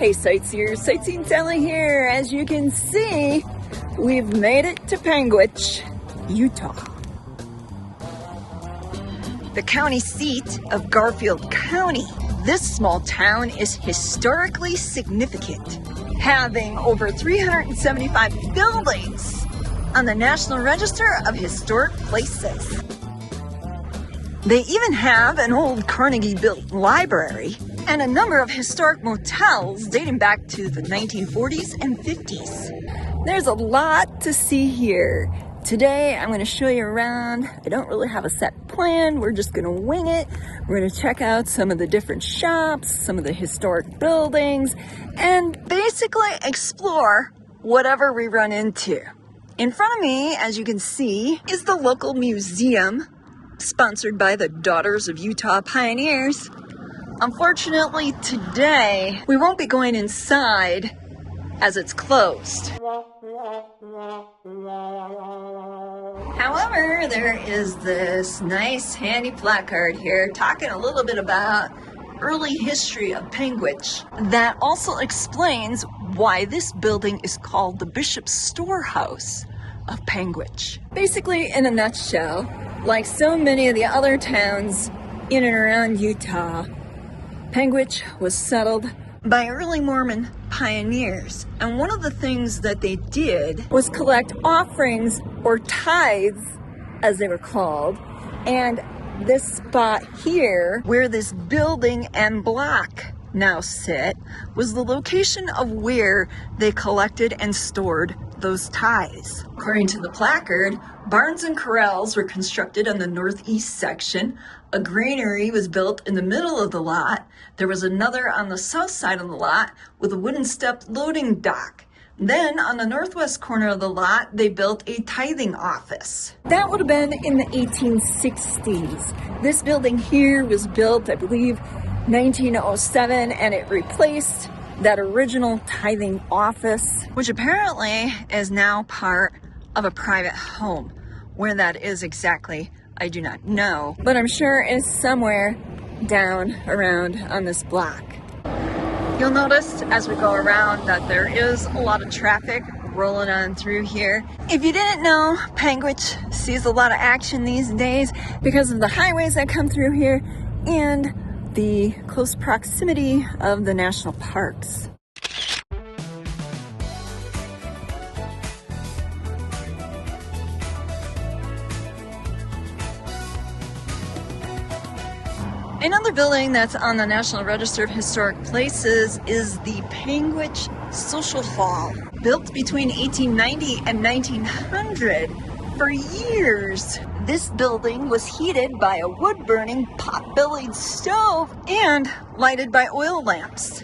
Hey sightseers, Sightseeing Sally here. As you can see, we've made it to Panguitch, Utah. The county seat of Garfield County. This small town is historically significant, having over 375 buildings on the National Register of Historic Places. They even have an old Carnegie-built library and a number of historic motels dating back to the 1940s and 50s. There's a lot to see here. Today, I'm going to show you around. I don't really have a set plan. We're just going to wing it. We're going to check out some of the different shops, some of the historic buildings, and basically explore whatever we run into. In front of me, as you can see, is the local museum sponsored by the Daughters of Utah Pioneers. Unfortunately, today, we won't be going inside as it's closed. However, there is this nice handy placard here talking a little bit about early history of Panguitch that also explains why this building is called the Bishop's Storehouse of Panguitch. Basically, in a nutshell, like so many of the other towns in and around Utah, Panguitch was settled by early Mormon pioneers. And one of the things that they did was collect offerings or tithes, as they were called. And this spot here, where this building and block now sit, was the location of where they collected and stored those tithes. According to the placard, barns and corrals were constructed on the northeast section. A granary was built in the middle of the lot. There was another on the south side of the lot with a wooden stepped loading dock. Then on the northwest corner of the lot, they built a tithing office. That would have been in the 1860s. This building here was built, I believe, 1907, and it replaced that original tithing office, which apparently is now part of a private home. Where that is exactly, I do not know, but I'm sure it's somewhere down around on this block. You'll notice as we go around that there is a lot of traffic rolling on through here. If you didn't know, Panguitch sees a lot of action these days because of the highways that come through here and the close proximity of the national parks. Another building that's on the National Register of Historic Places is the Panguitch Social Hall. Built between 1890 and 1900, for years, this building was heated by a wood-burning pot-bellied stove and lighted by oil lamps.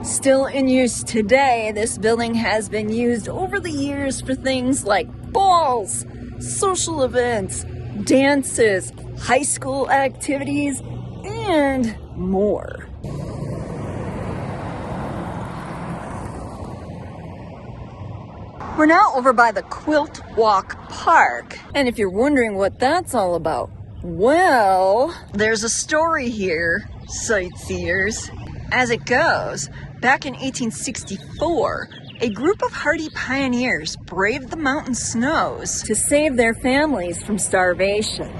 Still in use today, this building has been used over the years for things like balls, social events, dances, high school activities, and more. We're now over by the Quilt Walk Park, and if you're wondering what that's all about, well, there's a story here, sightseers. As it goes, back in 1864, a group of hardy pioneers braved the mountain snows to save their families from starvation.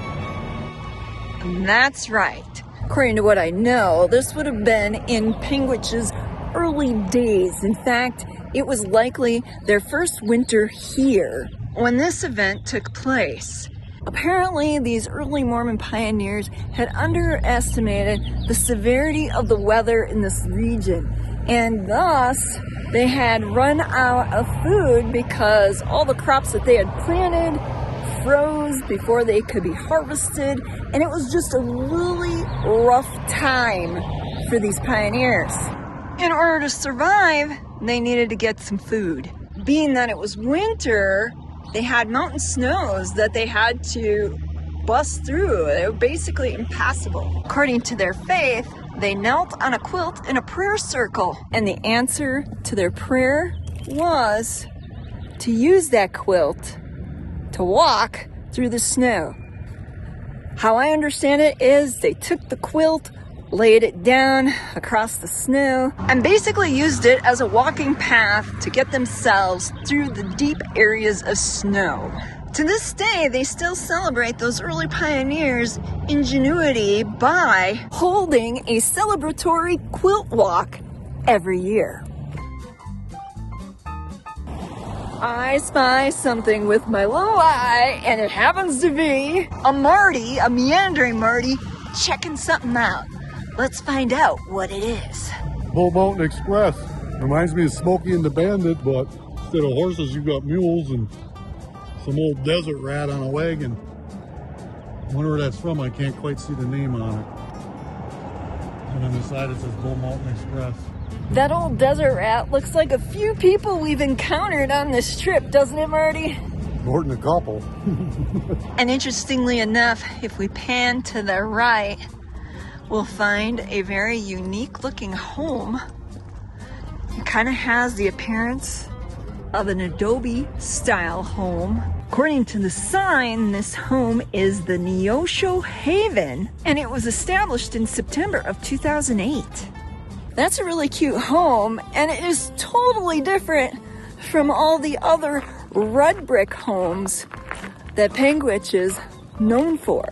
And that's right. According to what I know, this would have been in Panguitch's early days. In fact, it was likely their first winter here when this event took place. Apparently, these early Mormon pioneers had underestimated the severity of the weather in this region, and thus they had run out of food because all the crops that they had planted froze before they could be harvested, and it was just a really rough time for these pioneers. In order to survive, they needed to get some food. Being that it was winter, they had mountain snows that they had to bust through. They were basically impassable. According to their faith, they knelt on a quilt in a prayer circle, and the answer to their prayer was to use that quilt to walk through the snow. How I understand it is they took the quilt laid it down across the snow, and basically used it as a walking path to get themselves through the deep areas of snow. To this day, they still celebrate those early pioneers' ingenuity by holding a celebratory quilt walk every year. I spy something with my little eye, and it happens to be a Marty, a meandering Marty, checking something out. Let's find out what it is. Bull Mountain Express. Reminds me of Smokey and the Bandit, but instead of horses, you've got mules and some old desert rat on a wagon. I wonder where that's from. I can't quite see the name on it. And on the side it says Bull Mountain Express. That old desert rat looks like a few people we've encountered on this trip, doesn't it, Marty? More than a couple. And interestingly enough, if we pan to the right, we'll find a very unique looking home. It kind of has the appearance of an adobe style home. According to the sign, this home is the Neosho Haven, and it was established in September of 2008. That's a really cute home, and it is totally different from all the other red brick homes that Panguitch is known for.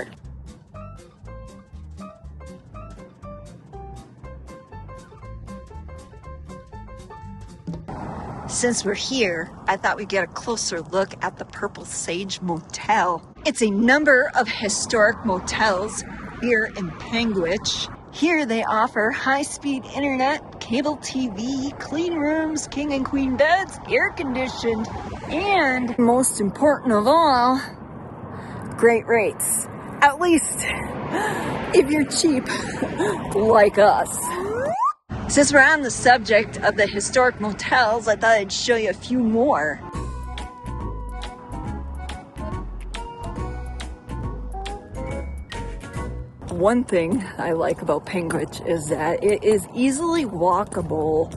Since we're here, I thought we'd get a closer look at the Purple Sage Motel. It's a number of historic motels here in Panguitch. Here they offer high-speed internet, cable TV, clean rooms, king and queen beds, air-conditioned, and most important of all, great rates. At least if you're cheap like us. Since we're on the subject of the historic motels, I thought I'd show you a few more. One thing I like about Panguitch is that it is easily walkable,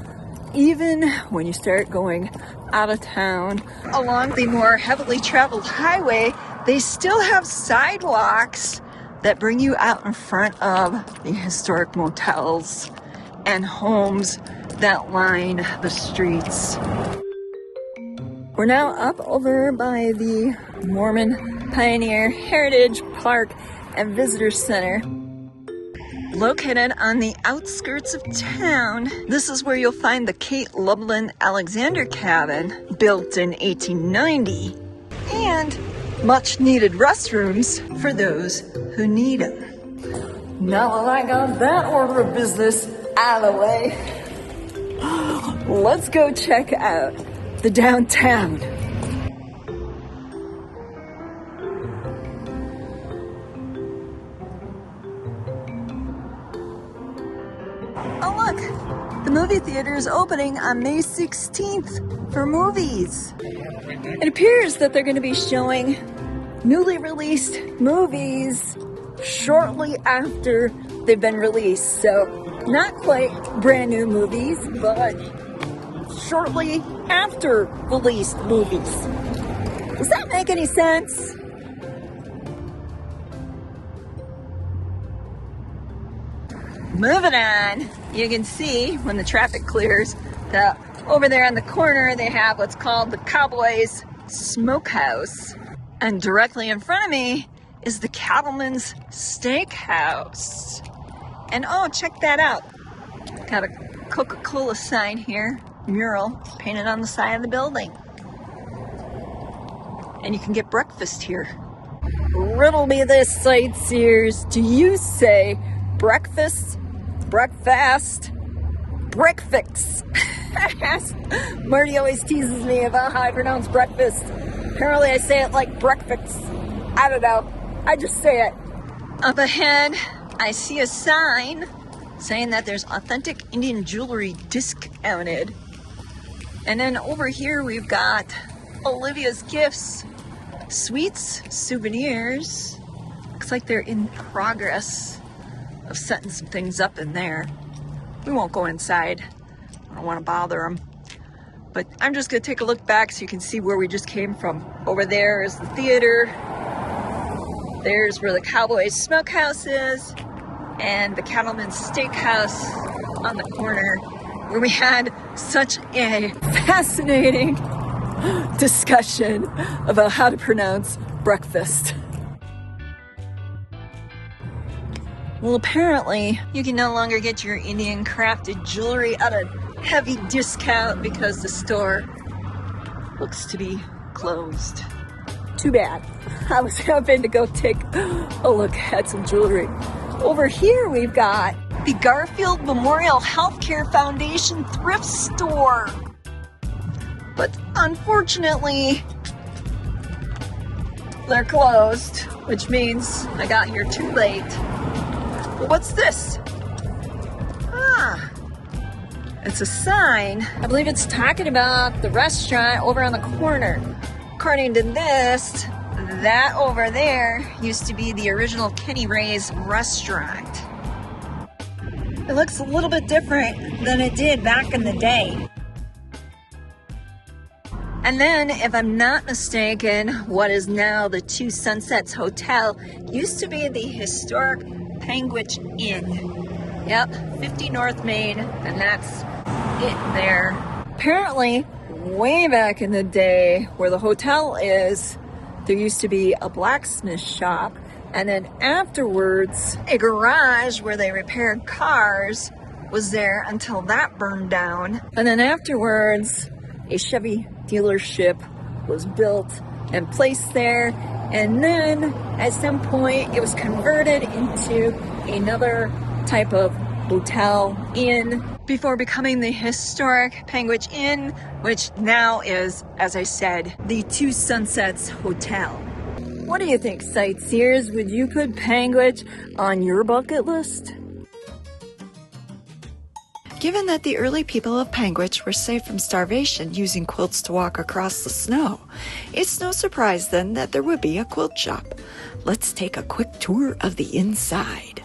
even when you start going out of town. Along the more heavily traveled highway, they still have sidewalks that bring you out in front of the historic motels and homes that line the streets. We're now up over by the Mormon Pioneer Heritage Park and Visitor Center. Located on the outskirts of town, this is where you'll find the Kate Lublin Alexander cabin, built in 1890, and much needed restrooms for those who need them. Now that I got that order of business out of the way, let's go check out the downtown. Oh look, the movie theater is opening on May 16th for movies. It appears that they're going to be showing newly released movies shortly after they've been released. So not quite brand new movies, but shortly after released movies. Does that make any sense? Moving on, you can see when the traffic clears that over there on the corner they have what's called the Cowboys Smokehouse. And directly in front of me is the Cattlemans Steakhouse. And oh, check that out. Got a Coca-Cola sign here, mural, painted on the side of the building. And you can get breakfast here. Riddle me this, sightseers. Do you say breakfast, breakfast, breakfast? Marty always teases me about how I pronounce breakfast. Apparently I say it like breakfast. I don't know. I just say it. Up ahead, I see a sign saying that there's authentic Indian jewelry discounted. And then over here we've got Olivia's Gifts, sweets, souvenirs. Looks like they're in progress of setting some things up in there. We won't go inside. I don't want to bother them. But I'm just going to take a look back so you can see where we just came from. Over there is the theater. There's where the Cowboys Smokehouse is. and the Cattlemans Steakhouse on the corner, where we had such a fascinating discussion about how to pronounce breakfast. Well, apparently you can no longer get your Indian crafted jewelry at a heavy discount because the store looks to be closed. Too bad. I was hoping to go take a look at some jewelry. Over here we've got the Garfield Memorial Healthcare Foundation thrift store. But unfortunately, they're closed, which means I got here too late. But what's this? Ah, it's a sign. I believe it's talking about the restaurant over on the corner. According to this, that over there used to be the original Kenny Ray's restaurant. It looks a little bit different than it did back in the day. And then, if I'm not mistaken, what is now the Two Sunsets Hotel used to be the historic Panguitch Inn. Yep, 50 North Main, and that's it there. Apparently, way back in the day where the hotel is, there used to be a blacksmith shop, and then afterwards, a garage where they repaired cars was there until that burned down. And then afterwards, a Chevy dealership was built and placed there, and then at some point it was converted into another type of hotel inn before becoming the historic Panguitch Inn, which now is, as I said, the Two Sunsets Hotel. What do you think, sightseers? Would you put Panguitch on your bucket list? Given that the early people of Panguitch were saved from starvation using quilts to walk across the snow, it's no surprise then that there would be a quilt shop. Let's take a quick tour of the inside.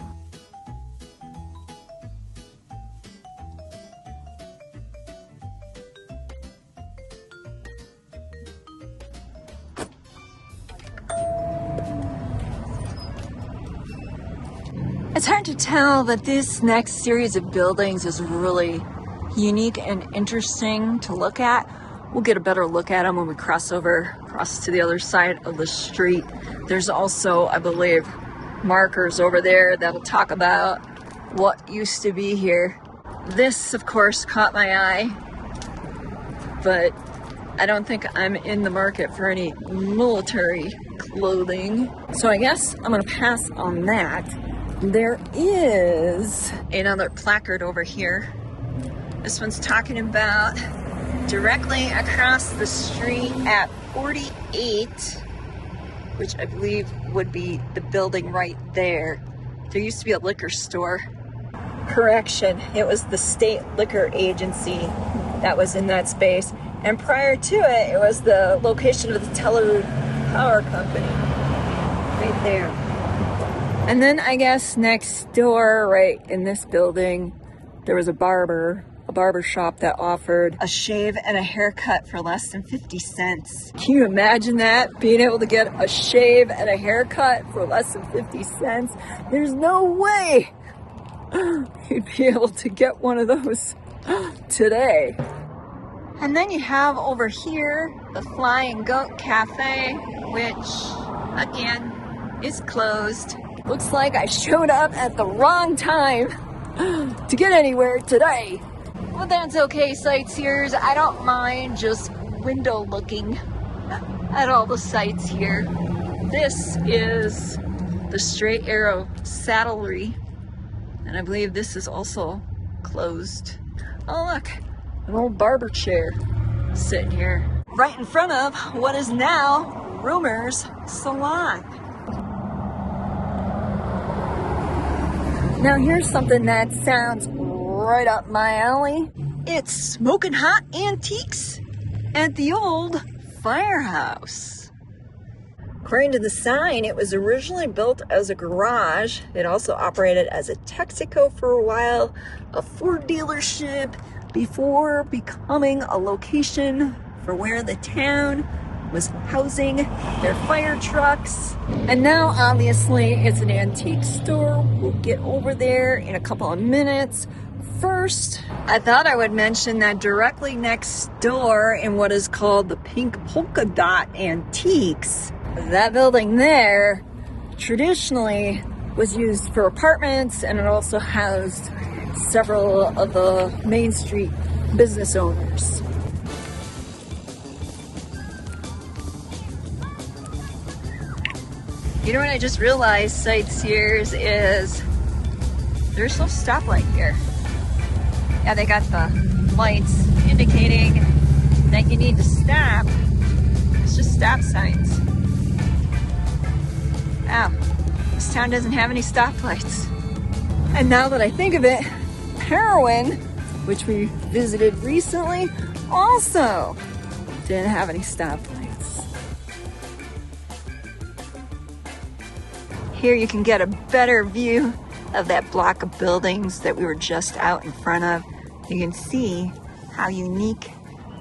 It's hard to tell that this next series of buildings is really unique and interesting to look at. We'll get a better look at them when we cross to the other side of the street. There's also, I believe, markers over there that'll talk about what used to be here. This, of course, caught my eye, but I don't think I'm in the market for any military clothing. So I guess I'm gonna pass on that. There is another placard over here. This one's talking about directly across the street at 48, which I believe would be the building right there. There used to be a liquor store. Correction, it was the state liquor agency that was in that space. And prior to it, it was the location of the Teleroot Power Company, right there. And then I guess next door, right in this building, there was a barber shop that offered a shave and a haircut for less than 50 cents. Can you imagine that? Being able to get a shave and a haircut for less than 50 cents? There's no way you'd be able to get one of those today. And then you have over here the Flying Goat Cafe, which again is closed. Looks like I showed up at the wrong time to get anywhere today. Well, that's okay, sightseers. I don't mind just window looking at all the sights here. This is the Straight Arrow Saddlery, and I believe this is also closed. Oh, look, an old barber chair sitting here right in front of what is now Rumor's Salon. Now here's something that sounds right up my alley. It's Smoking Hot Antiques at the old firehouse. According to the sign, it was originally built as a garage. It also operated as a Texaco for a while, a Ford dealership, before becoming a location for where the town was housing their fire trucks. And now obviously it's an antique store. We'll get over there in a couple of minutes. First, I thought I would mention that directly next door in what is called the Pink Polka Dot Antiques, that building there traditionally was used for apartments, and it also housed several of the Main Street business owners. You know what I just realized, sightseers, is there's no stoplight here. Yeah, they got the lights indicating that you need to stop. It's just stop signs. Wow, this town doesn't have any stoplights. And now that I think of it, Heroin, which we visited recently, also didn't have any stoplights. Here you can get a better view of that block of buildings that we were just out in front of. You can see how unique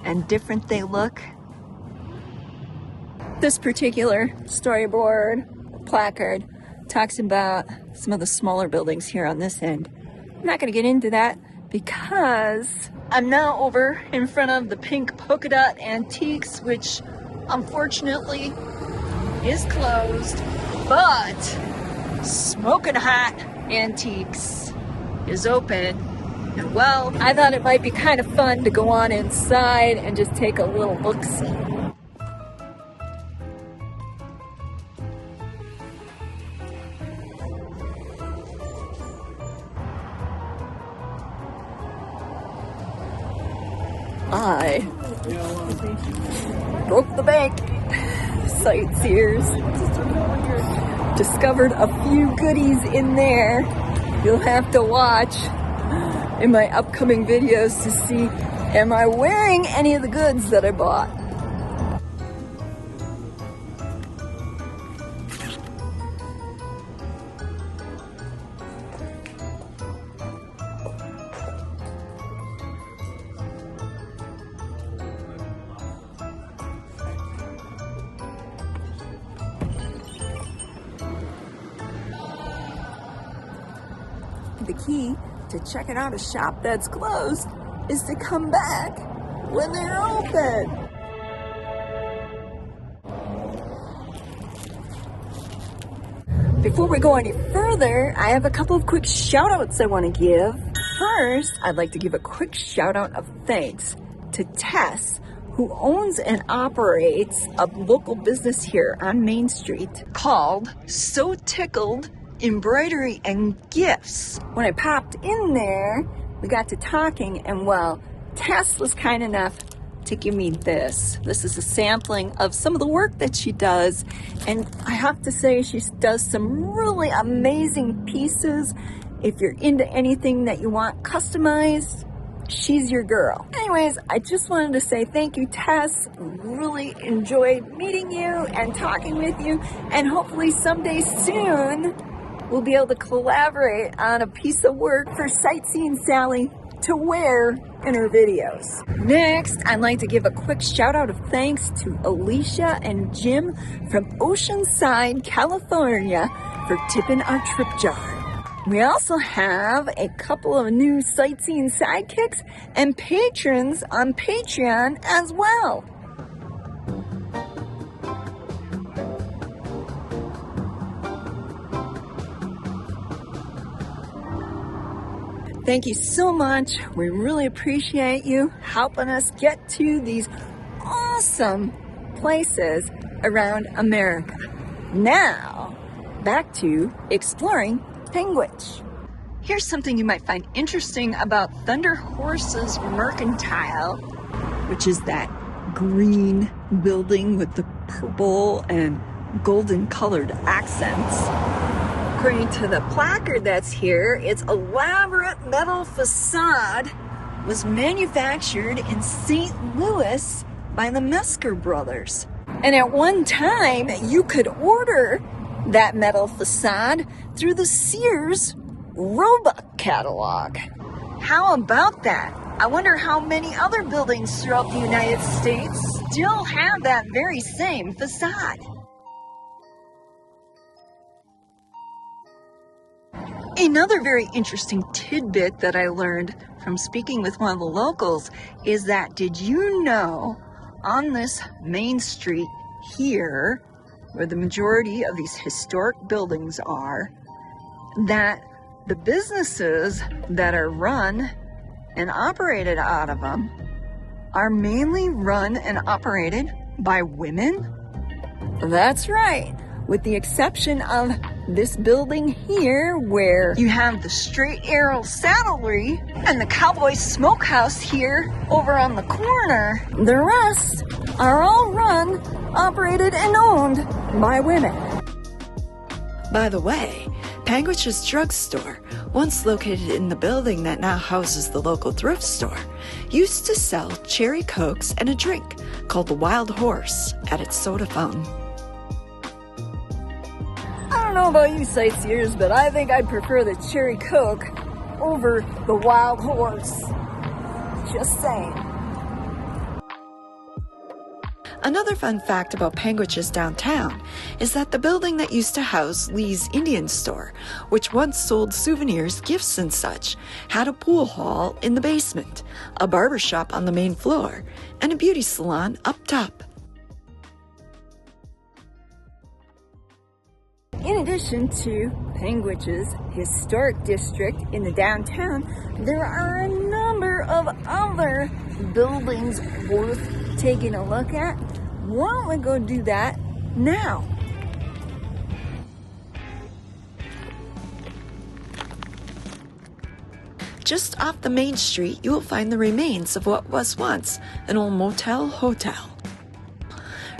and different they look. This particular storyboard placard talks about some of the smaller buildings here on this end. I'm not going to get into that because I'm now over in front of the Pink Polka Dot Antiques, which unfortunately is closed, but Smoking Hot Antiques is open. And well, I thought it might be kind of fun to go on inside and just take a little look-see. I broke the bank, sightseers. Discovered a few goodies in there. You'll have to watch in my upcoming videos to see, am I wearing any of the goods that I bought? The key to checking out a shop that's closed is to come back when they're open. Before we go any further, I have a couple of quick shout outs I want to give. First, I'd like to give a quick shout out of thanks to Tess, who owns and operates a local business here on Main Street called So Tickled Embroidery and Gifts. When I popped in there, we got to talking, and well, Tess was kind enough to give me this. This is a sampling of some of the work that she does, and I have to say she does some really amazing pieces. If you're into anything that you want customized, she's your girl. Anyways, I just wanted to say thank you, Tess. Really enjoyed meeting you and talking with you, and hopefully someday soon we'll be able to collaborate on a piece of work for Sightseeing Sally to wear in her videos. Next, I'd like to give a quick shout out of thanks to Alicia and Jim from Oceanside, California for tipping our trip jar. We also have a couple of new Sightseeing Sidekicks and patrons on Patreon as well. Thank you so much. We really appreciate you helping us get to these awesome places around America. Now, back to exploring Panguitch. Here's something you might find interesting about Thunder Horse's Mercantile, which is that green building with the purple and golden colored accents. According to the placard that's here, its elaborate metal facade was manufactured in St. Louis by the Mesker brothers. And at one time, you could order that metal facade through the Sears Roebuck catalog. How about that? I wonder how many other buildings throughout the United States still have that very same facade. Another very interesting tidbit that I learned from speaking with one of the locals is that, did you know, on this main street here, where the majority of these historic buildings are, that the businesses that are run and operated out of them are mainly run and operated by women? That's right, with the exception of this building here, where you have the Straight Arrow Saddlery and the Cowboy Smokehouse here over on the corner. The rest are all run, operated, and owned by women. By the way, Panguitch's drugstore, once located in the building that now houses the local thrift store, used to sell cherry cokes and a drink called the Wild Horse at its soda fountain. I don't know about you sightseers, but I think I'd prefer the cherry coke over the Wild Horse. Just saying. Another fun fact about Panguitch's downtown is that the building that used to house Lee's Indian store, which once sold souvenirs, gifts, and such, had a pool hall in the basement, a barber shop on the main floor, and a beauty salon up top. In addition to Panguitch's historic district in the downtown, there are a number of other buildings worth taking a look at. Why don't we go do that now? Just off the main street, you will find the remains of what was once an old motel hotel.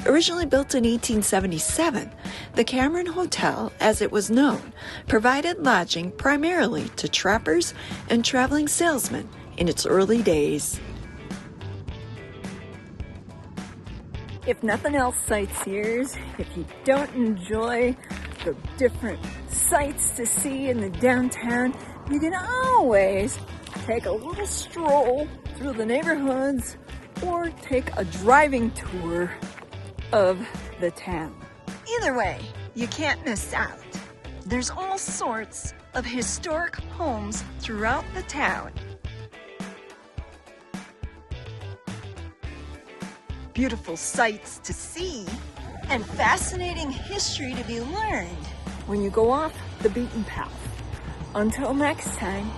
Originally built in 1877, the Cameron Hotel, as it was known, provided lodging primarily to trappers and traveling salesmen in its early days. If nothing else, sightseers, if you don't enjoy the different sights to see in the downtown, you can always take a little stroll through the neighborhoods or take a driving tour of the town. Either way, you can't miss out. There's all sorts of historic homes throughout the town. Beautiful sights to see and fascinating history to be learned when you go off the beaten path. Until next time,